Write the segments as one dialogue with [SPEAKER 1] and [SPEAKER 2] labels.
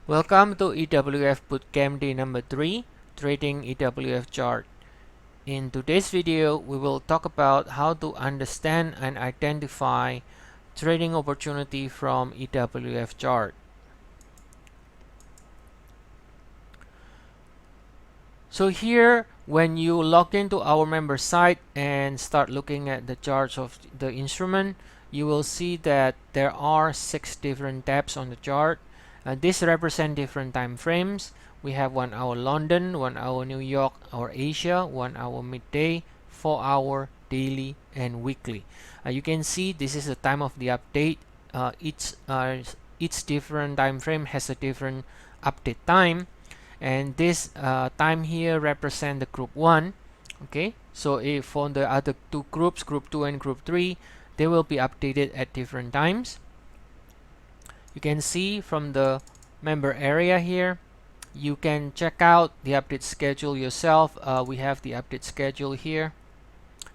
[SPEAKER 1] Welcome to EWF Bootcamp day number 3, Trading EWF Chart. In today's video, we will talk about how to understand and identify trading opportunity from EWF Chart. So here, when you log into our member site and start looking at the charts of the instrument, you will see that there are 6 different tabs on the chart. This represent different time frames. We have 1 hour London, 1 hour New York or Asia, 1 hour midday, 4 hour, daily, and weekly. You can see this is the time of the update. Each different time frame has a different update time, and this time here represent the group 1. Okay, so if for the other 2 groups, group 2 and group 3, they will be updated at different times. You can see from the member area here, you can check out the update schedule yourself. We have the update schedule here,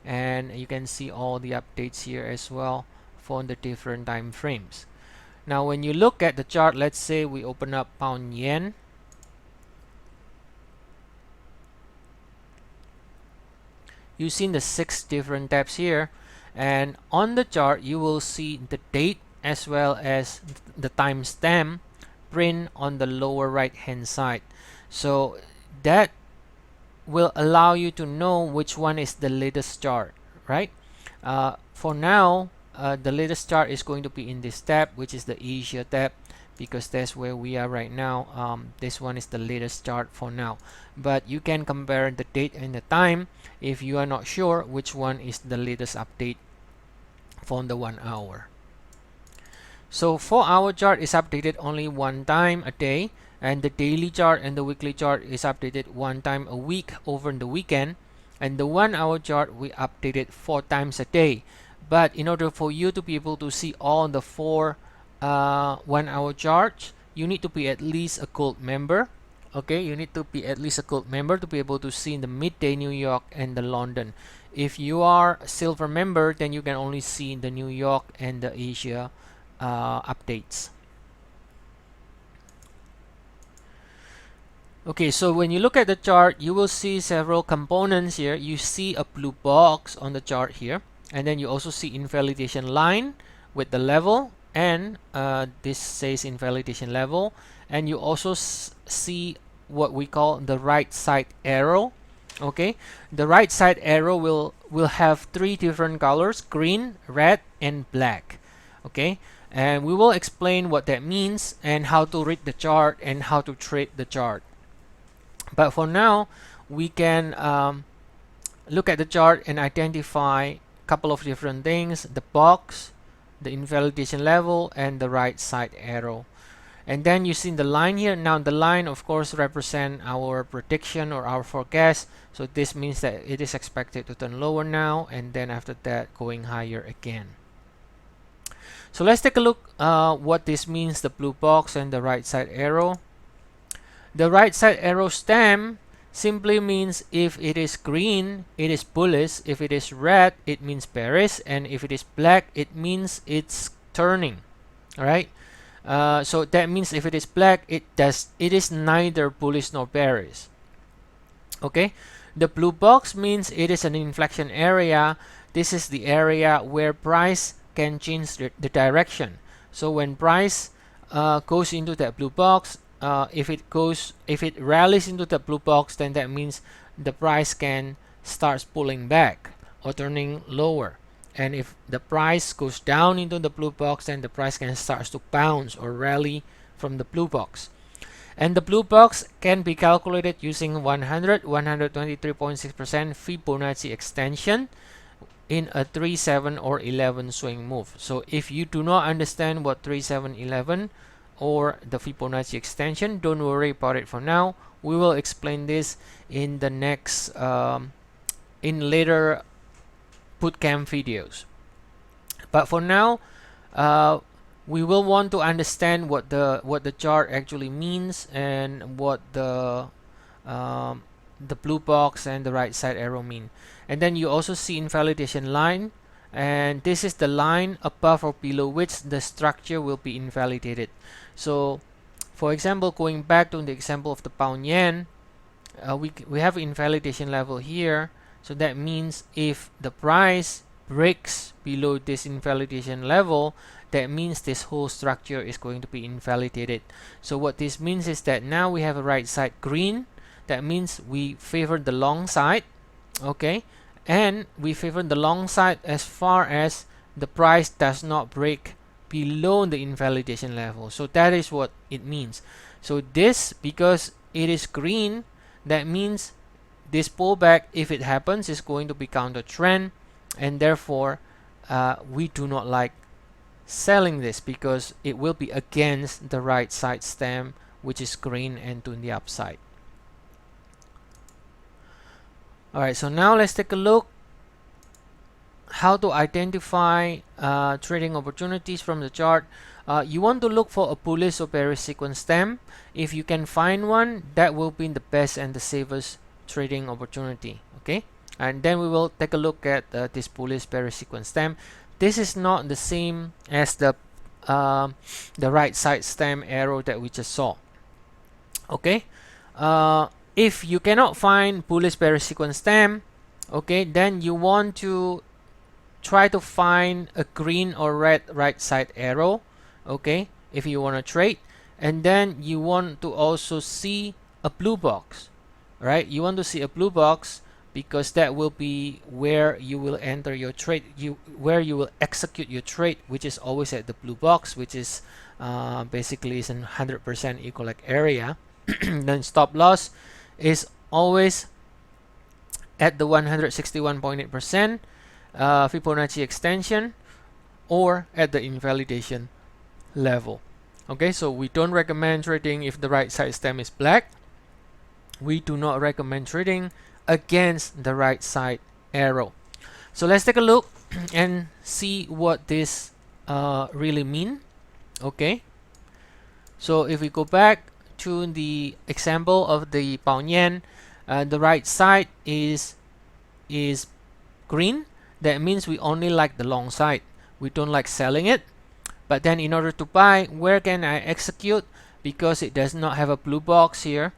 [SPEAKER 1] and you can see all the updates here as well for the different time frames. Now when you look at the chart, let's say we open up pound yen. You've seen the 6 different tabs here, and on the chart you will see the date as well as the timestamp print on the lower right hand side. So that will allow you to know which one is the latest chart, right? For now, the latest chart is going to be in this tab, which is the Asia tab, because that's where we are right now. This one is the latest chart for now, but you can compare the date and the time if you are not sure which one is the latest update for the 1 hour. So 4 hour chart is updated only 1 time a day, and the daily chart and the weekly chart is updated 1 time a week over the weekend, and the 1 hour chart we updated 4 times a day. But in order for you to be able to see all the 4 1 hour charts, you need to be at least a gold member. Okay, you need to be at least a gold member to be able to see in the midday New York and the London. If you are a silver member, then you can only see the New York and the Asia updates. Okay, so when you look at the chart, you will see several components here. You see a blue box on the chart here, and then you also see invalidation line with the level, and this says invalidation level, and you also see what we call the right side arrow. Okay, the right side arrow will have 3 different colors: green, red, and black. Okay, and we will explain what that means and how to read the chart and how to trade the chart. But for now, we can look at the chart and identify a couple of different things: the box, the invalidation level, and the right side arrow. And then you see the line here. Now the line of course represent our prediction or our forecast, so this means that it is expected to turn lower now, and then after that going higher again. So let's take a look what this means, the blue box and the right side arrow. The right side arrow stamp simply means if it is green, it is bullish; if it is red, it means bearish; and if it is black, it means it's turning. All right. So that means if it is black, it is neither bullish nor bearish. Okay. The blue box means it is an inflection area. This is the area where price can change the direction. So when price goes into that blue box, if it rallies into the blue box, then that means the price can start pulling back or turning lower. And if the price goes down into the blue box, then the price can start to bounce or rally from the blue box. And the blue box can be calculated using 123.6% Fibonacci extension in a 3, 7, or 11 swing move. So if you do not understand what 3, 7, 11 or the Fibonacci extension, don't worry about it for now. We will explain this in the next in later bootcamp videos. But for now, we will want to understand what the chart actually means and what the blue box and the right side arrow mean. And then you also see invalidation line, and this is the line above or below which the structure will be invalidated. So For example, going back to the example of the pound yen, we have invalidation level here. So that means if the price breaks below this invalidation level, that means this whole structure is going to be invalidated. So what this means is that now we have a right side green. That means we favor the long side, okay, and we favor the long side as far as the price does not break below the invalidation level. So that is what it means. So this, because it is green, that means this pullback, if it happens, is going to be counter trend, and therefore we do not like selling this because it will be against the right side stem, which is green and to the upside. Alright, so now let's take a look how to identify trading opportunities from the chart. You want to look for a bullish or bearish sequence stem. If you can find one, that will be the best and the safest trading opportunity. Okay, and then we will take a look at this bullish bearish sequence stem. This is not the same as the right side stem arrow that we just saw. Okay, if you cannot find bullish bearish sequence stem, okay, then you want to try to find a green or red right side arrow, okay, if you want to trade. And then you want to also see a blue box, right? You want to see a blue box because that will be where you will enter your trade, where you will execute your trade, which is always at the blue box, which is basically is in 100% equal area. Then stop loss is always at the 161.8% Fibonacci extension or at the invalidation level. Okay, so we don't recommend trading if the right side stem is black. We do not recommend trading against the right side arrow. So let's take a look and see what this really mean. Okay, so if we go back to the example of the pound yen, the right side is green. That means we only like the long side. We don't like selling it. But then in order to buy, where can I execute? Because it does not have a blue box here,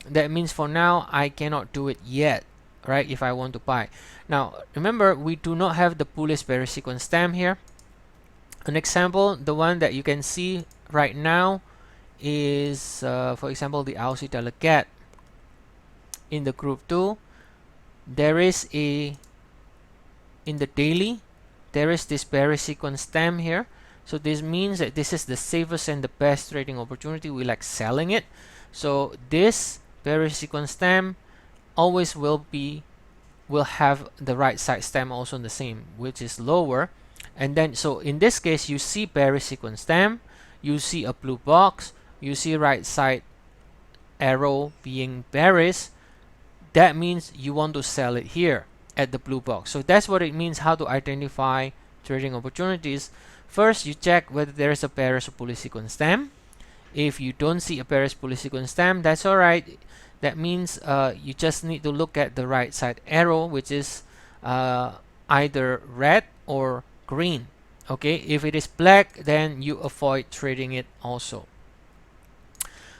[SPEAKER 1] that means for now I cannot do it yet, right? If I want to buy. Now remember, we do not have the bullish bearish sequence stem here. An example, the one that you can see right now is for example the Aussie dollar CAD. In the group 2, there is a, in the daily, there is this bearish sequence stem here. So this means that this is the safest and the best trading opportunity. We like selling it. So this bearish sequence stem always will have the right side stem also in the same, which is lower. And then so in this case, you see bearish sequence stem, you see a blue box, you see right side arrow being bearish. That means you want to sell it here at the blue box. So that's what it means, how to identify trading opportunities. First, you check whether there is a bearish or bullish sequence stem. If you don't see a bearish bullish sequence stem, that's alright. That means you just need to look at the right side arrow, which is either red or green. Okay, if it is black, then you avoid trading it also.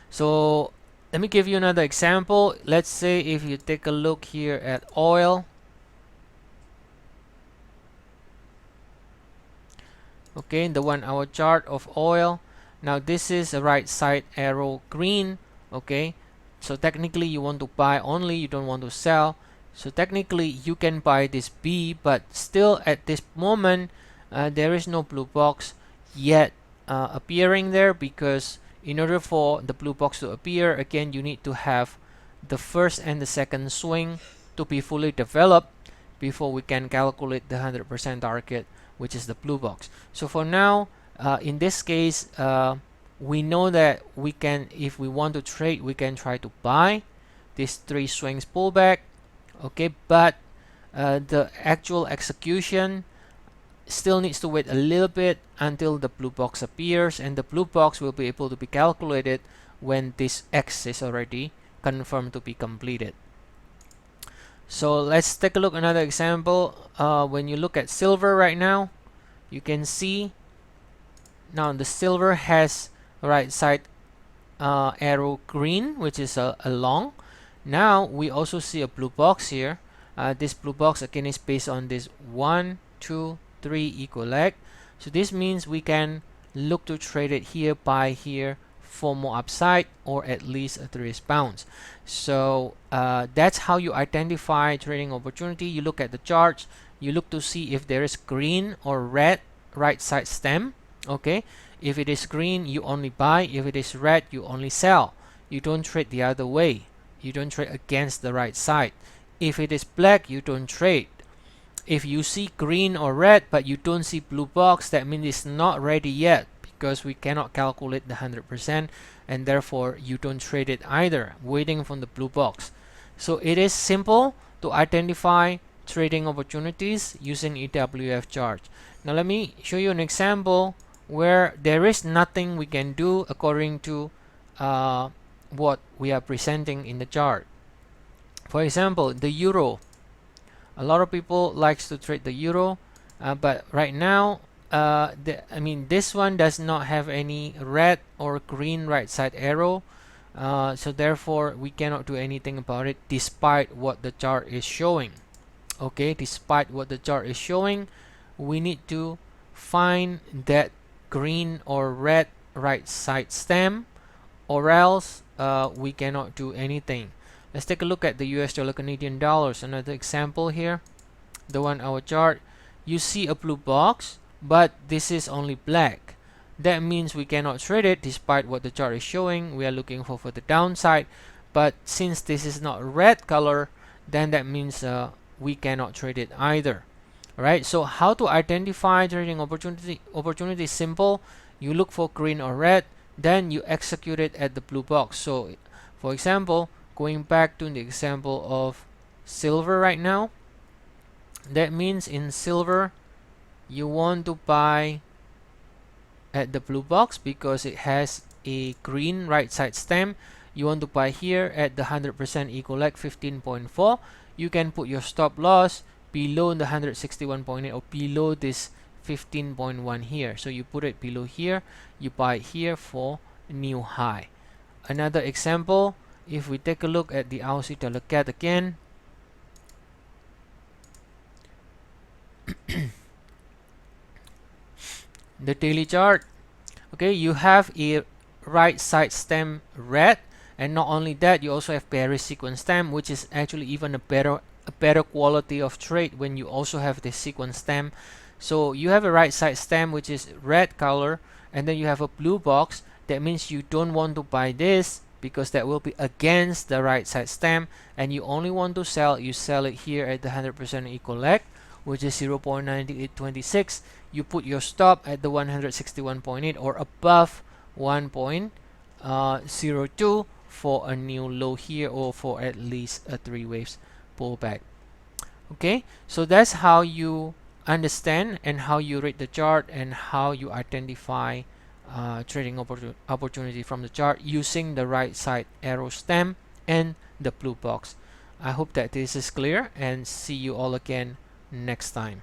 [SPEAKER 1] So let me give you another example. Let's say if you take a look here at oil. Okay, the 1 hour chart of oil. Now this is a right side arrow green. Okay, so technically you want to buy only, you don't want to sell. So technically you can buy this B, but still at this moment there is no blue box yet appearing there, because in order for the blue box to appear, again you need to have the first and the second swing to be fully developed before we can calculate the 100% target, which is the blue box. So for now, in this case, we know that we can, if we want to trade, we can try to buy these 3 swings pullback. Okay, but the actual execution still needs to wait a little bit until the blue box appears, and the blue box will be able to be calculated when this X is already confirmed to be completed. So let's take a look at another example. When you look at silver right now, you can see now the silver has right side arrow green, which is a long. Now we also see a blue box here. This blue box again is based on this 1, 2, 3 equal leg. So this means we can look to trade it here, buy here for more upside, or at least a 3 bounce. So that's how you identify trading opportunity. You look at the charts, you look to see if there is green or red right side stem. Okay, if it is green, you only buy. If it is red, you only sell. You don't trade the other way. You don't trade against the right side. If it is black, you don't trade. If you see green or red but you don't see blue box, that means it's not ready yet, because we cannot calculate the 100%, and therefore you don't trade it either, waiting for the blue box. So it is simple to identify trading opportunities using EWF charts. Now let me show you an example where there is nothing we can do according to what we are presenting in the chart. For example, the euro. A lot of people likes to trade the euro, but right now this one does not have any red or green right side arrow, so therefore we cannot do anything about it despite what the chart is showing. Okay, despite what the chart is showing, we need to find that green or red right side stem, or else we cannot do anything. Let's take a look at the US dollar Canadian dollars, another example here, the one our chart. You see a blue box, but this is only black. That means we cannot trade it despite what the chart is showing. We are looking for the downside, but since this is not red color, then that means we cannot trade it either. Alright, so how to identify trading opportunity is simple. You look for green or red, then you execute it at the blue box. So for example, going back to the example of silver right now, that means in silver you want to buy at the blue box because it has a green right side stem. You want to buy here at the 100% equal leg 15.4. You can put your stop loss below the 161.8 or below this 15.1 here. So you put it below here, you buy here for new high. Another example, if we take a look at the Aussie dollar CAD again, the daily chart. Okay, you have a right side stem red, and not only that, you also have bearish sequence stem, which is actually even a better quality of trade when you also have the sequence stem. So you have a right side stem which is red color, and then you have a blue box. That means you don't want to buy this because that will be against the right side stem, and you only want to sell. You sell it here at the 100% equal leg, which is 0.9826. You put your stop at the 161.8 or above 1.02 for a new low here, or for at least a 3 waves pullback. Okay, so that's how you understand and how you read the chart and how you identify trading opportunity from the chart using the right side arrow stem and the blue box. I hope that this is clear, and see you all again next time.